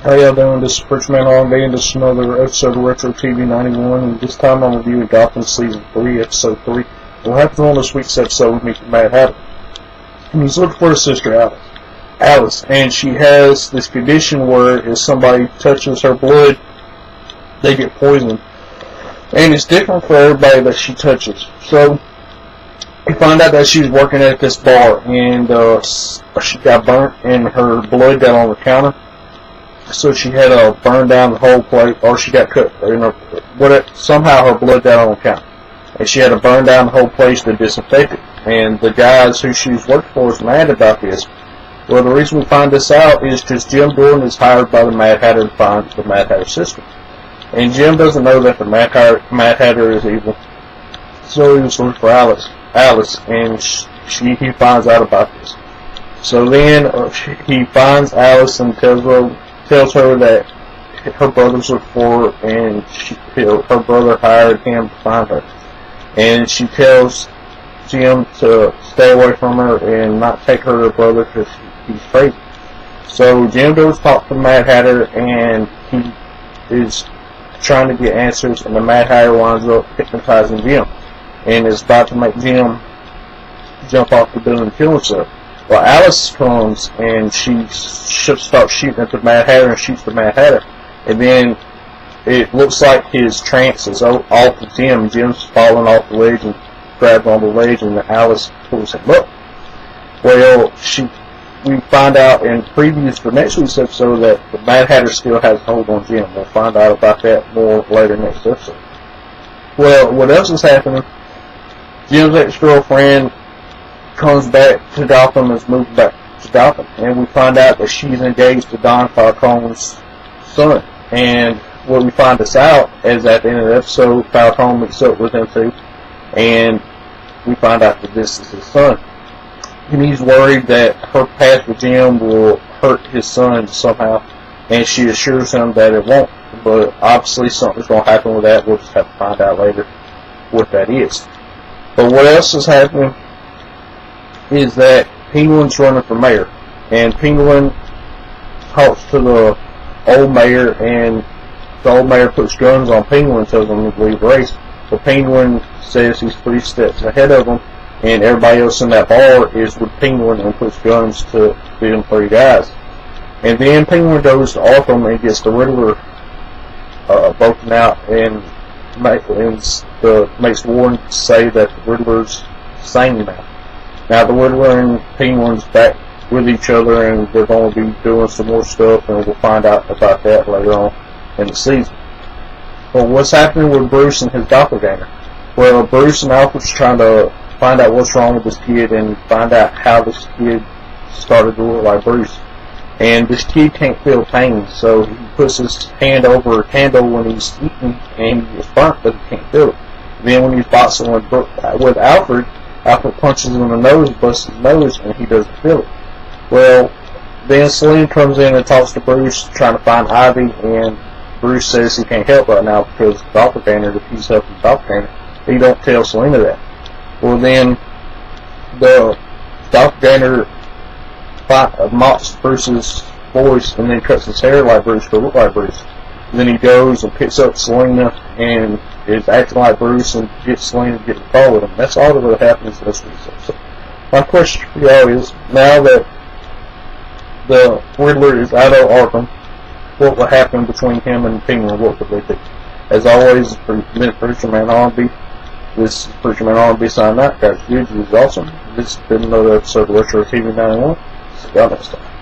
How y'all doing? This is Preacher Man R&B, and this is another episode of Retro TV 91, and this time I'm reviewing Gotham Season 3, Episode 3. What happens on this week's episode with me from Mad Hatter. And he's looking for his sister, Alice, and she has this condition where if somebody touches her blood, they get poisoned. And it's different for everybody that she touches. So, we find out that she was working at this bar, and she got burnt, and her blood got on the counter. So she had to burn down the whole place, or she got cut. Somehow her blood got on the counter, and she had to burn down the whole place to disinfect it. And the guys who she was working for was mad about this. Well, the reason we find this out is because Jim Gordon is hired by the Mad Hatter to find the Mad Hatter sister, and Jim doesn't know that the Mad Hatter is evil. So he was looking for Alice, and he finds out about this. So then he finds Alice and tells her that her brothers look for her, and her brother hired him to find her. And she tells Jim to stay away from her and not take her to her brother because he's crazy. So Jim goes talk to the Mad Hatter, and he is trying to get answers, and the Mad Hatter winds up hypnotizing Jim and is about to make Jim jump off the building and kill himself. Well, Alice comes, and she starts shooting at the Mad Hatter and shoots the Mad Hatter. And then it looks like his trance is off of Jim. Jim's falling off the ledge and grabs on the ledge, and Alice pulls him up. Well, we find out in previews for next week's episode that the Mad Hatter still has a hold on Jim. We'll find out about that more later next episode. Well, what else is happening? Jim's ex-girlfriend comes back to Gotham and is moved back to Gotham, and we find out that she's engaged to Don Falcone's son. And what we find this out is at the end of the episode, Falcone meets up with him too, and we find out that this is his son. And he's worried that her past with Jim will hurt his son somehow, and she assures him that it won't. But obviously something's going to happen with that. We'll just have to find out later what that is. But what else is happening is that Penguin's running for mayor, and Penguin talks to the old mayor, and the old mayor puts guns on Penguin and tells him to leave the race. But Penguin says he's 3 steps ahead of him, and everybody else in that bar is with Penguin and puts guns to them 3 guys. And then Penguin goes to Arkham and gets the Riddler broken out, and makes Warren say that the Riddler's sane now. Now the Riddler and Penguin's back with each other, and they're going to be doing some more stuff, and we'll find out about that later on in the season. But what's happening with Bruce and his doppelganger? Well, Bruce and Alfred's trying to find out what's wrong with this kid and find out how this kid started to look like Bruce. And this kid can't feel pain, so he puts his hand over a candle when he's eating, and he gets burnt, but he can't feel it. Then when he's boxing with Alfred punches him in the nose, busts his nose, and he doesn't feel it. Well, then Selene comes in and talks to Bruce, trying to find Ivy, and Bruce says he can't help right now because the doppelganger, if he's helping the doppelganger, he don't tell Selena that. Well, then the doppelganger mocks Bruce's voice and then cuts his hair like Bruce to look like Bruce. And then he goes and picks up Selena and is acting like Bruce and gets Selena to get the call with him. That's all that really happens in this week's episode. My question for y'all is, now that the Riddler is out of Arkham, what will happen between him and Penguin? What would they do? As always, for Preacher Man R&B, this is Preacher Man R&B signing out. Guys, YouTube is awesome. This has been another episode of Retro TV 91. See y'all next time.